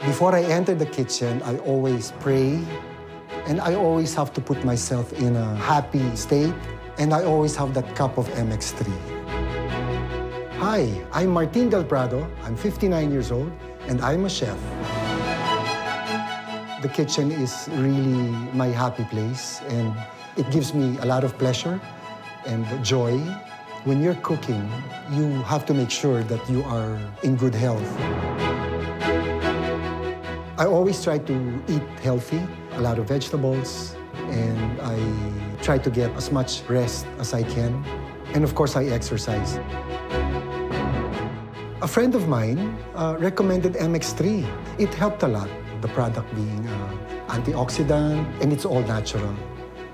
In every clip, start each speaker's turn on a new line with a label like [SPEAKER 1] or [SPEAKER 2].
[SPEAKER 1] Before I enter the kitchen, I always pray, and I always have to put myself in a happy state, and I always have that cup of MX3. Hi, I'm Martin Del Prado. I'm 59 years old, and I'm a chef. The kitchen is really my happy place, and it gives me a lot of pleasure and joy. When you're cooking, you have to make sure that you are in good health. I always try to eat healthy, a lot of vegetables, and I try to get as much rest as I can. And of course, I exercise. A friend of mine recommended MX3. It helped a lot, the product being antioxidant, and it's all natural.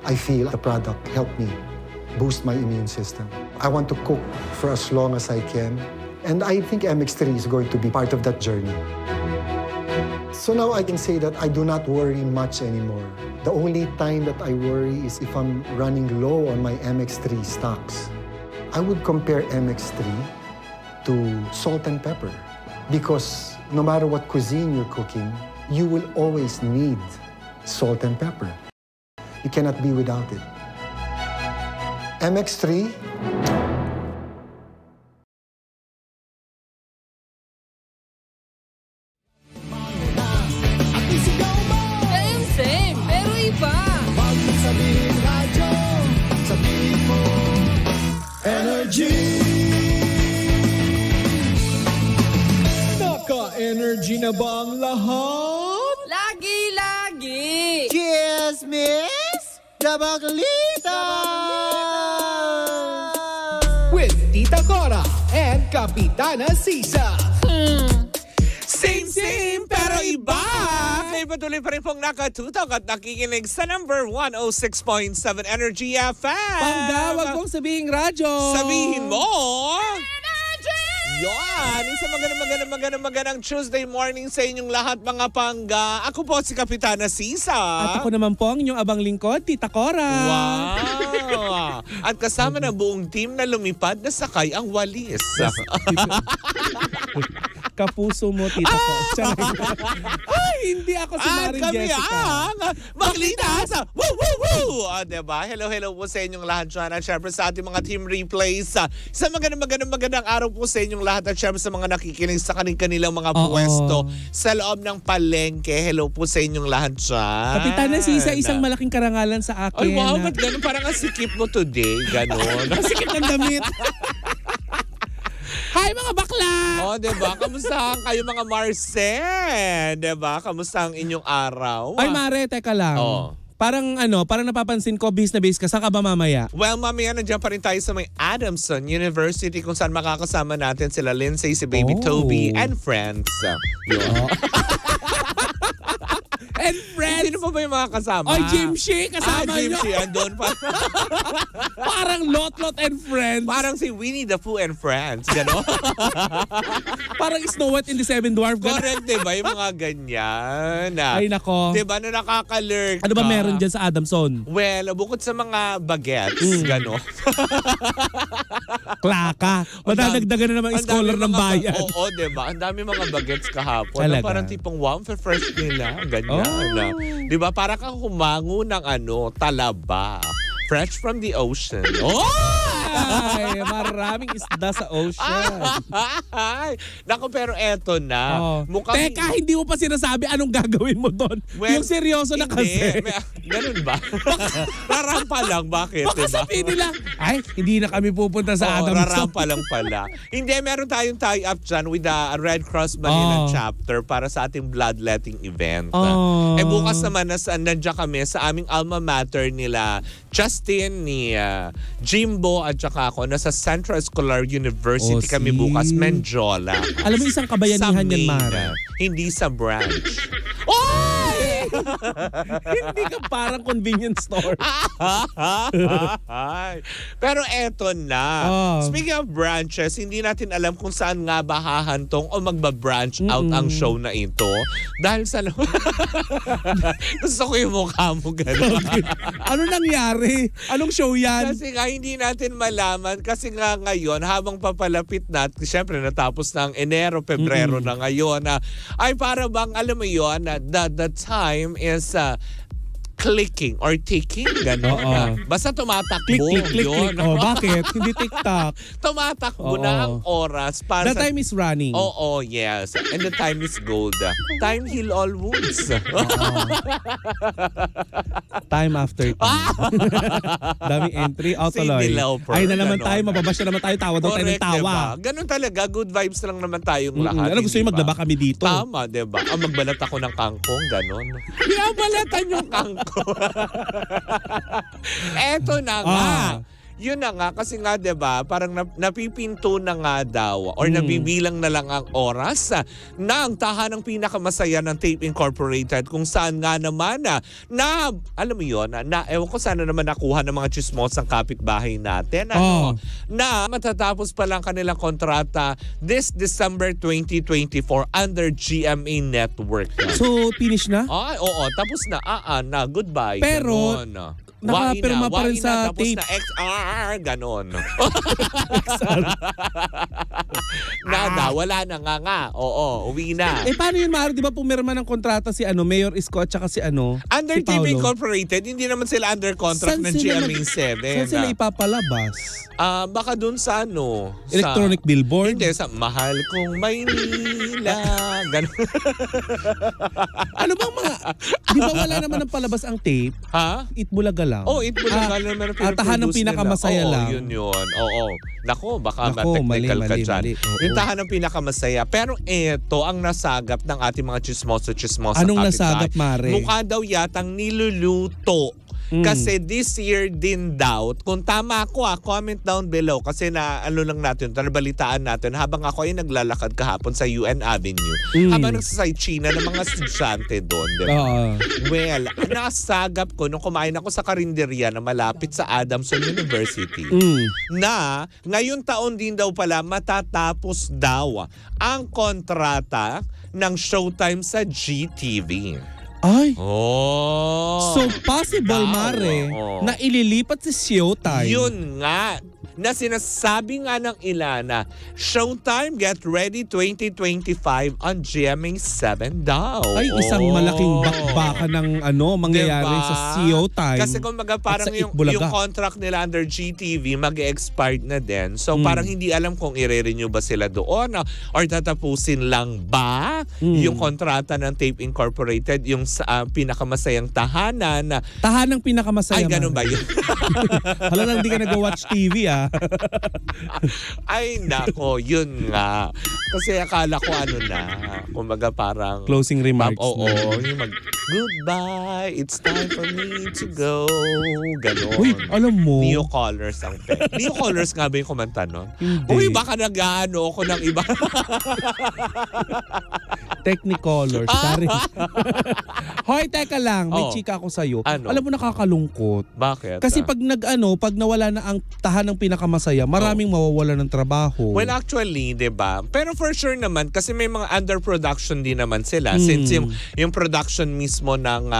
[SPEAKER 1] I feel the product helped me boost my immune system. I want to cook for as long as I can, and I think MX3 is going to be part of that journey. So now I can say that I do not worry much anymore. The only time that I worry is if I'm running low on my MX3 stocks. I would compare MX3 to salt and pepper, because no matter what cuisine you're cooking, you will always need salt and pepper. You cannot be without it. MX3.
[SPEAKER 2] Same, pero iba.
[SPEAKER 3] Sabihin radyo, sabihin mo, energy. Naka-energy na ba ang lahat?
[SPEAKER 2] Lagi-lagi.
[SPEAKER 3] Cheers, miss! Dabaglita! With Tita Cora and Kapitana Sisa.
[SPEAKER 4] Same, pero iba! Kayo patuloy pa rin pong nakatutok at nakikinig sa number 106.7 Energy FM.
[SPEAKER 5] Pangga, wag mong sabihin radyo.
[SPEAKER 4] Sabihin mo! Yan! Isang magandang Tuesday morning sa inyong lahat, mga pangga. Ako po si Kapitana Sisa.
[SPEAKER 5] At ako naman po ang inyong abang lingkod, Tita Cora.
[SPEAKER 4] Wow! At kasama ng buong team na lumipad na sakay ang walis.
[SPEAKER 5] Kapuso mo, Tita Cora. Ay, hindi ako si Maring Jessica.
[SPEAKER 4] At kami ang Maglita sa Woo Woo Woo! Diba? Hello po sa inyong lahat dyan. At syempre sa ating mga team replays. Sa magandang araw po sa inyong lahat. At syempre sa mga nakikinig sa kanilang mga pwesto sa loob ng palengke. Hello po sa inyong lahat dyan.
[SPEAKER 5] Kapitana Sisa, isang malaking karangalan sa akin.
[SPEAKER 4] Ay, wow, ba't ganun? Parang ang sikip mo today. Ganun.
[SPEAKER 5] Ang sikip ng damit. Hi mga bakla!
[SPEAKER 4] Oh, diba? Kamusta kayo mga Marcel? Diba? Kamusta ang inyong araw?
[SPEAKER 5] Ay Mare, teka lang.
[SPEAKER 4] Oh.
[SPEAKER 5] Parang napapansin ko, base na base ka. Saan ka ba mamaya?
[SPEAKER 4] Well, mamaya nandiyan pa rin tayo sa may Adamson University kung saan makakasama natin sila Lindsay, si Baby Toby, and friends. Yun.
[SPEAKER 5] And friends!
[SPEAKER 4] Sino pa ba yung mga kasama?
[SPEAKER 5] Ay, Jimshi! Kasama nyo!
[SPEAKER 4] Jimshi, andun pa.
[SPEAKER 5] Parang Lot and friends.
[SPEAKER 4] Parang si Winnie the Pooh and friends. Gano'n?
[SPEAKER 5] Parang Snow White and the Seven Dwarfs.
[SPEAKER 4] Correct, diba? Yung mga ganyan.
[SPEAKER 5] Ay, nako.
[SPEAKER 4] Diba na nakaka-lurk
[SPEAKER 5] Ano ba meron dyan sa Adamson?
[SPEAKER 4] Well, bukod sa mga bagets, gano'n.
[SPEAKER 5] Klaka. Madadagdagan na naman scholar ng bayan.
[SPEAKER 4] Oo, diba? Ang dami mga bagets kahapon.
[SPEAKER 5] Talaga?
[SPEAKER 4] Parang tipong wow, fresh nila. Ganyan. Diba? Parang kang humango ng talaba. Fresh from the ocean. Oh!
[SPEAKER 5] Ay, maraming isda sa ocean.
[SPEAKER 4] Naku, pero eto na. Mukhang...
[SPEAKER 5] Teka, hindi mo pa sinasabi anong gagawin mo doon. Well, yung seryoso na kasi.
[SPEAKER 4] Ganun ba? Rarampa lang. Bakit?
[SPEAKER 5] Baka
[SPEAKER 4] diba?
[SPEAKER 5] sabihin nila, ay, hindi na kami pupunta sa Adamson.
[SPEAKER 4] Rarampa lang pala. Hindi, meron tayong tie-up dyan with the Red Cross Manila chapter para sa ating bloodletting event. Bukas naman, nandiyan kami sa aming alma mater nila, Justin, ni Jimbo, at saka ako, nasa Central Escolar University kami bukas, Menjola.
[SPEAKER 5] Alam mo, isang kabayanihan yan, Mara.
[SPEAKER 4] Hindi sa branch. Oy!
[SPEAKER 5] Hindi ka parang convenience store.
[SPEAKER 4] Pero eto na. Speaking of branches, hindi natin alam kung saan nga ba hahantong o magba-branch out ang show na ito. Dahil sa... Gusto ko yung mukha mo gano'n.
[SPEAKER 5] Ano nangyari? Anong show yan?
[SPEAKER 4] Kasi nga hindi natin malaman kasi nga ngayon habang papalapit na, siyempre natapos na ang Enero, Pebrero na ngayon na ay para bang alam mo yun na the time is clicking or ticking gano'n. Basta tumatakbo.
[SPEAKER 5] Click. Bakit? Hindi TikTok.
[SPEAKER 4] Tumatakbo na ang oras para
[SPEAKER 5] The time is running.
[SPEAKER 4] Yes. And the time is gold. Time heal all wounds.
[SPEAKER 5] Time after time. Daming entry. Tuloy. Ay na naman tayo. Mababash na naman tayo. Tawa daw tayo ng tawa.
[SPEAKER 4] Diba? Ganun talaga. Good vibes lang naman tayong lahat.
[SPEAKER 5] Ano gusto nyo maglaba kami dito?
[SPEAKER 4] Tama, diba? Magbalat ako ng kangkong. Ganun. Binabalatan yung kangkong. Eto na nga. Yun na nga kasi nga 'di ba parang napipinto na nga daw or nabibilang na lang ang oras na ang tahanang pinakamasaya ng Tape Incorporated kung saan nga naman na alam mo yun na ewan ko sana naman nakuha ng mga chismosang kapitbahay natin na matatapos pa lang kanilang kontrata this December 2024 under GMA Network.
[SPEAKER 5] So finish na?
[SPEAKER 4] Oo, tapos na. Na goodbye.
[SPEAKER 5] Pero
[SPEAKER 4] ganon.
[SPEAKER 5] Nakapirma pa rin sa tape.
[SPEAKER 4] Tapos na XR, ganon. Nada, wala na nga. Oo, uwi na.
[SPEAKER 5] Paano yun, Maro? Di ba pumirma ng kontrata si Mayor Isko at saka si
[SPEAKER 4] Under
[SPEAKER 5] si
[SPEAKER 4] TV
[SPEAKER 5] Paolo?
[SPEAKER 4] Incorporated, hindi naman sila under contract ng GMA7.
[SPEAKER 5] Saan sila ipapalabas?
[SPEAKER 4] Baka dun sa
[SPEAKER 5] electronic billboard?
[SPEAKER 4] Hindi, sa Mahal Kong Maynila. Ganon.
[SPEAKER 5] Ano bang mga... Di ba wala naman ng palabas ang tape?
[SPEAKER 4] Ha?
[SPEAKER 5] Itbulaga lang.
[SPEAKER 4] Itbulaga naman ang
[SPEAKER 5] tahanang pinakamasaya lang.
[SPEAKER 4] Yun. Nako, baka ma-technical ka dyan. Yung tahanang pinakamasaya. Pero ito ang nasagap ng ating mga chismosa
[SPEAKER 5] Anong nasagap, Mare?
[SPEAKER 4] Mukha daw yatang niluluto. Kasi this year din daw, kung tama ako comment down below kasi lang natin, nabalitaan natin habang ako ay naglalakad kahapon sa UN Avenue. Habang nagsasay China ng mga estudyante doon. Diba? Well, nasagap ko nung kumain ako sa karinderya na malapit sa Adamson University na ngayon taon din daw pala matatapos daw ang kontrata ng Showtime sa GTV.
[SPEAKER 5] Ay! So possible, Mare, na ililipat si Showtime.
[SPEAKER 4] Yun nga. Na sinasabi nga ng ilan na Showtime Get Ready 2025 on GMA7 daw.
[SPEAKER 5] Ay, isang malaking bakbakan ng mangyayari sa Showtime.
[SPEAKER 4] Kasi kumbaga parang yung contract nila under GTV mag-expired na din. So parang hindi alam kung i-renew ba sila doon or tatapusin lang ba yung kontrata ng Tape Incorporated, yung pinakamasayang tahanan.
[SPEAKER 5] Tahanang pinakamasaya.
[SPEAKER 4] Ay, ganun ba yun?
[SPEAKER 5] Hala lang, hindi ka nag-watch TV
[SPEAKER 4] Ay, nako, yun nga. Kasi akala ko kumbaga parang...
[SPEAKER 5] Closing remarks.
[SPEAKER 4] Yung goodbye, it's time for me to go. Ganon.
[SPEAKER 5] Uy, alam mo.
[SPEAKER 4] Neo Colors ang pen. Neo Colors nga ba yung kumanta nun?
[SPEAKER 5] Hindi.
[SPEAKER 4] Uy, baka nag-ano ako ng iba.
[SPEAKER 5] Technicolor. Sorry. Hoy, teka lang. May chika ako sa'yo. Alam mo, nakakalungkot.
[SPEAKER 4] Bakit?
[SPEAKER 5] Kasi pag pag nawala na ang tahanang pinakamasaya, maraming mawawala ng trabaho.
[SPEAKER 4] Well, actually, diba? Pero for sure naman, kasi may mga underproduction din naman sila. Since yung production mismo ng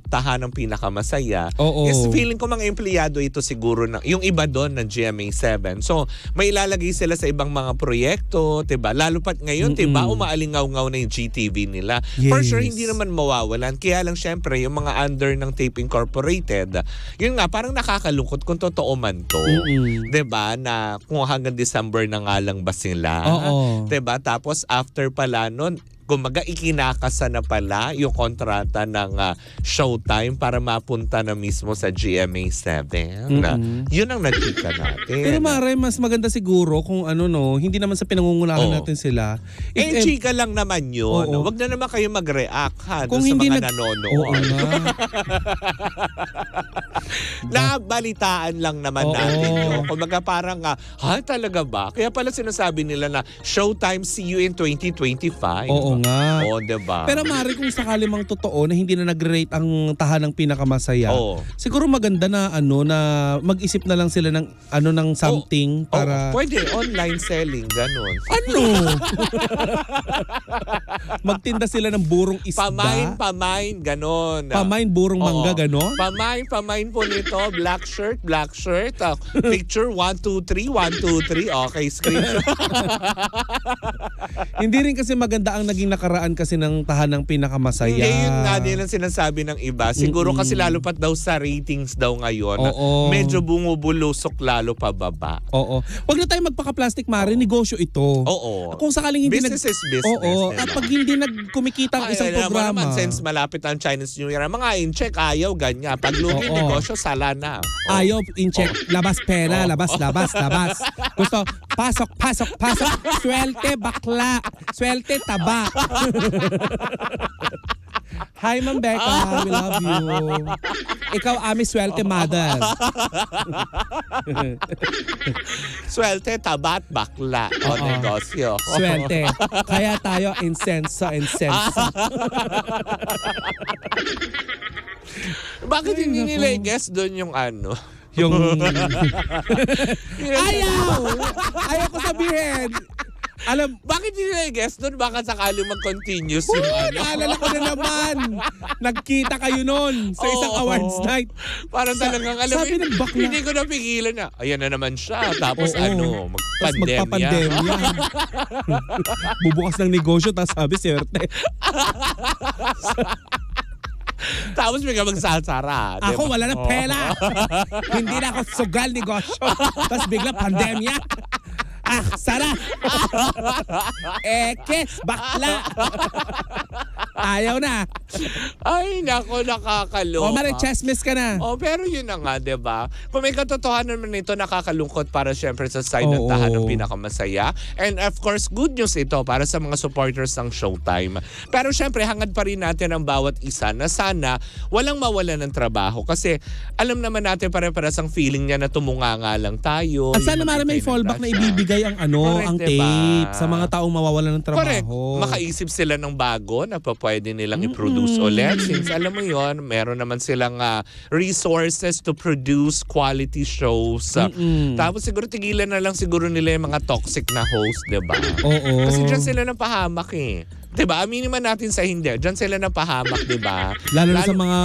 [SPEAKER 4] tahanang pinakamasaya. Yes, feeling ko mga empleyado ito siguro yung iba doon ng GMA7. So, may ilalagay sila sa ibang mga proyekto, 'di ba? Lalo pat ngayon, 'di ba, umaalingaw-ngaw na yung GTV nila.
[SPEAKER 5] Yes.
[SPEAKER 4] For sure hindi naman mawawalan. Kaya lang syempre yung mga under ng Tape Incorporated, yun nga parang nakakalungkot kung totoo man 'to. 'Di ba? Na kung hanggang December na nga lang ba sila. 'Di ba? Tapos after pala noon, kumaga ikinakasa na pala yung kontrata ng Showtime para mapunta na mismo sa GMA7. Yun ang nagkika natin.
[SPEAKER 5] Pero Mare, mas maganda siguro kung hindi naman sa pinangungulahan natin sila.
[SPEAKER 4] Chika lang naman yun. Wag na naman kayo mag-react kung sa mga nanonood. Nabalitaan lang naman natin yun. Kumbaga parang, talaga ba? Kaya pala sinasabi nila na Showtime, see you in 2025.
[SPEAKER 5] Oo nga.
[SPEAKER 4] Oo, diba?
[SPEAKER 5] Pero Mari, kung sakali mang totoo na hindi na nag-rate ang tahanang pinakamasaya, siguro maganda na na mag-isip na lang sila ng ng something para
[SPEAKER 4] pwede online selling ganun.
[SPEAKER 5] Magtinda sila ng burong isda.
[SPEAKER 4] Pamain ganon.
[SPEAKER 5] Pamain burong mangga ganon.
[SPEAKER 4] Pamain po nito, black shirt. Picture 1 2 3 1 2 3. Okay, screenshot.
[SPEAKER 5] Hindi rin kasi maganda ang naging nakaraan kasi ng tahanang pinakamasaya.
[SPEAKER 4] Hindi, yun nga din ang sinasabi ng iba. Siguro kasi lalo pat daw sa ratings daw ngayon. Medyo bumubulusok lalo pababa.
[SPEAKER 5] Oo. Huwag na tayo magpaka-plastic, Mari. Negosyo ito.
[SPEAKER 4] Oo.
[SPEAKER 5] Kung sakaling hindi
[SPEAKER 4] business is business.
[SPEAKER 5] Oo. At pag hindi nagkumikita ang isang programa.
[SPEAKER 4] Naman, since malapit ang Chinese New Year, mga in-check, ayaw, ganyan. Pag lugi negosyo, sala na.
[SPEAKER 5] Ayaw, in-check. Labas pera, labas. Gusto, pasok. Swerte, bakla. Swerte, taba. Hi, Ma'am Becca. We love you. Ikaw, Ami, swerte mother.
[SPEAKER 4] Swerte, tabat, bakla. O negosyo.
[SPEAKER 5] Swerte. Kaya tayo insenso.
[SPEAKER 4] Bakit hindi nila i-guess doon yung
[SPEAKER 5] Yung... Ayaw ko sabihin.
[SPEAKER 4] Bakit hindi nila i-guess doon? Baka sakali mag-continuous yung
[SPEAKER 5] Naalala ko na naman. Nagkita kayo noon sa isang awards night.
[SPEAKER 4] Parang talagang
[SPEAKER 5] sabi ng bakla.
[SPEAKER 4] Hindi ko napigilan na. Ayan na naman siya. Tapos magpandemya.
[SPEAKER 5] Magpapandemya. Bubukas ng negosyo, tapos sabi, swerte.
[SPEAKER 4] Tapos bigla magsasara.
[SPEAKER 5] Ako wala na pera. Hindi na ako sugal negosyo. Tapos bigla pandemya. Sara. Kes, bakla. Ayaw na.
[SPEAKER 4] Ay, nako, nakakaloka.
[SPEAKER 5] Mari, chessmiss ka na.
[SPEAKER 4] Pero yun na nga, diba? Kung may katotohanan naman ito, nakakalungkot para syempre sa side ng tahanang pinakamasaya. And of course, good news ito para sa mga supporters ng Showtime. Pero syempre, hangad pa rin natin ang bawat isa na sana walang mawala ng trabaho. Kasi alam naman natin pare-paras ang feeling niya na tumunganga lang tayo.
[SPEAKER 5] At sana Mari, may fallback na ibibigay ang
[SPEAKER 4] Correct,
[SPEAKER 5] ang tape sa mga taong mawawalan ng trabaho.
[SPEAKER 4] Correct. Makaisip sila ng bago na pwede nilang i-produce ulit. Since alam mo yon, meron naman silang resources to produce quality shows. Tapos siguro tigilan na lang siguro nila yung mga toxic na host, diba? Kasi dyan sila ng pahamak eh. Diba? Aminin man natin sa hindi. Diyan sila napahamak, diba?
[SPEAKER 5] Lalo na sa mga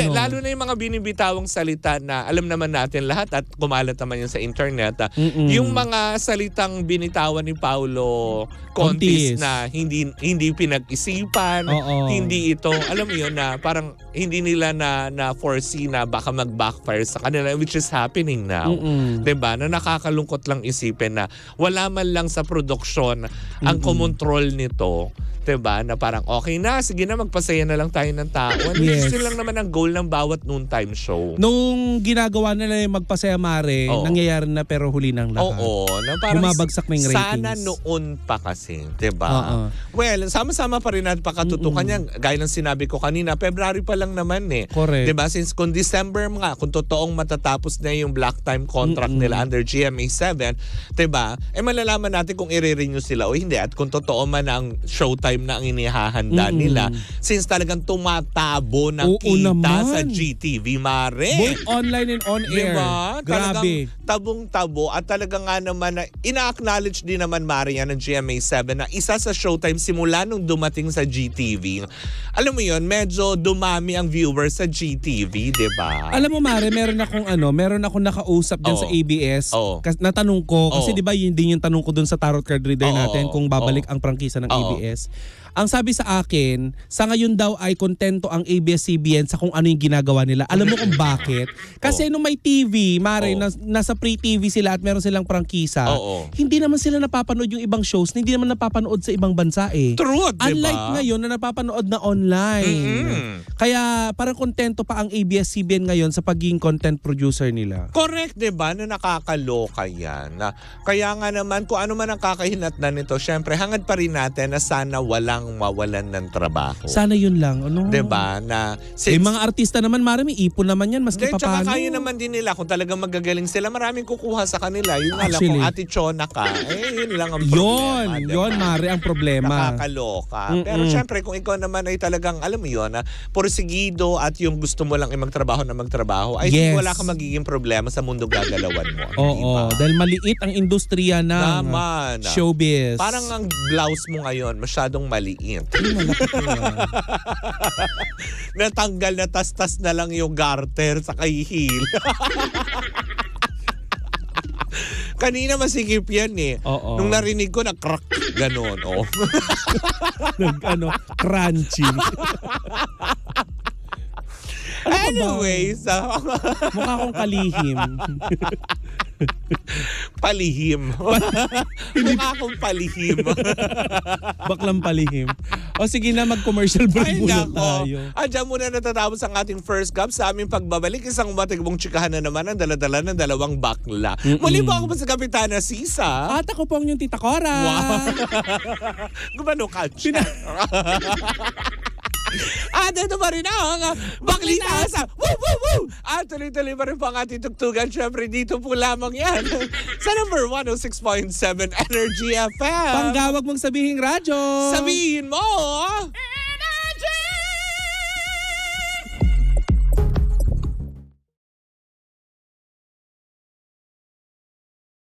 [SPEAKER 4] lalo na yung mga binibitawang salita na alam naman natin lahat at kumalat naman yun sa internet. Yung mga salitang binitawan ni Paulo Contis na hindi pinag-isipan, hindi ito, alam mo yun na parang hindi nila na foresee na baka mag-backfire sa kanila, which is happening now. Diba? Na nakakalungkot lang isipin na wala man lang sa produksyon ang kumontrol nito. Diba? Na parang okay na, sige na, magpasaya na lang tayo ng tao. Yes. Yun lang naman ang goal ng bawat noontime show.
[SPEAKER 5] Nung ginagawa nila yung magpasaya, Mare, nangyayari na pero huli ng lahat.
[SPEAKER 4] Na parang
[SPEAKER 5] bumabagsak na yung ratings.
[SPEAKER 4] Sana noon pa kasi, diba? Well, sama-sama pa rin natin pakatutukan yan. Gaya ng sinabi ko kanina, February pa lang naman eh.
[SPEAKER 5] Correct.
[SPEAKER 4] Diba? Since kung December nga, kung totoong matatapos na yung black time contract nila under GMA 7, diba? Malalaman natin kung i-renew sila o hindi. At kung totoo man ang Showtime na ang inihahanda nila, since talagang tumatabo ng kita naman sa GTV, Mare.
[SPEAKER 5] Both online and on air.
[SPEAKER 4] Diba?
[SPEAKER 5] Grabe.
[SPEAKER 4] Talagang tabong-tabo at talagang nga naman na ina-acknowledge din naman, Mare, yan ng GMA 7 na isa sa Showtime simula nung dumating sa GTV. Alam mo yun, medyo dumami ang viewers sa GTV, diba?
[SPEAKER 5] Alam mo, Mare, meron akong nakausap dyan sa ABS. Natanong ko, kasi diba yun din yung tanong ko dun sa tarot card reader natin kung babalik ang prangkisa ng ABS. Ang sabi sa akin, sa ngayon daw ay kontento ang ABS-CBN sa kung ano yung ginagawa nila. Alam mo kung bakit? Kasi nung may TV, Mare, nasa pre-TV sila at meron silang prangkisa, hindi naman sila napapanood yung ibang shows, hindi naman napapanood sa ibang bansa eh.
[SPEAKER 4] True, diba?
[SPEAKER 5] Unlike ngayon na napapanood na online. Kaya parang kontento pa ang ABS-CBN ngayon sa pagiging content producer nila.
[SPEAKER 4] Correct, diba? Na nakakaloka yan. Kaya nga naman, kung ano man ang kakahinatnan nito, syempre, hangad pa rin natin na sana walang mawalan ng trabaho.
[SPEAKER 5] Sana yun lang. Ano?
[SPEAKER 4] Diba? Na,
[SPEAKER 5] mga artista naman, marami, ipon naman yan, maski pa paano.
[SPEAKER 4] Tsaka kaya naman din nila, kung talagang magagaling sila, maraming kukuha sa kanila. Yun nga lang, kung Ate Chona ka, yun lang ang problema.
[SPEAKER 5] Yun, Mare, ang problema.
[SPEAKER 4] Nakakaloka. Pero syempre, kung ikaw naman ay talagang, alam mo yun, porsigido at yung gusto mo lang ay magtrabaho, ay wala kang magiging problema sa mundo gagalawan mo.
[SPEAKER 5] Oo, dahil maliit ang industriya ng showbiz.
[SPEAKER 4] Parang ang blouse mo ngayon, masyadong maliit. Natanggal na tas-tas na lang yung garter sa kahihil. Kanina masikip yan eh. Nung narinig ko, na-crack. Ganon.
[SPEAKER 5] Crunchy.
[SPEAKER 4] Anyways.
[SPEAKER 5] Mukha akong kalihim.
[SPEAKER 4] Palihim. Mukha akong palihim.
[SPEAKER 5] Baklang palihim. O sige na, mag-commercial break muna tayo.
[SPEAKER 4] Diyan muna natatapos ang ating first cup sa aming pagbabalik. Isang matigbong tsikahan na naman ang dala-dala ng dalawang bakla. Muli po ako sa Kapitana Sisa.
[SPEAKER 5] At ako po ang yung Tita Cora.
[SPEAKER 4] Wow. Gumano ka? At ito pa rin ang Baklita sa Woo Woo Woo! At tuloy-tuloy pa rin po ang ating tugtugan. Siyempre dito po lamang yan sa number 106.7 Energy FM.
[SPEAKER 5] Panggawag mong sabihing radyo.
[SPEAKER 4] Sabihin mo!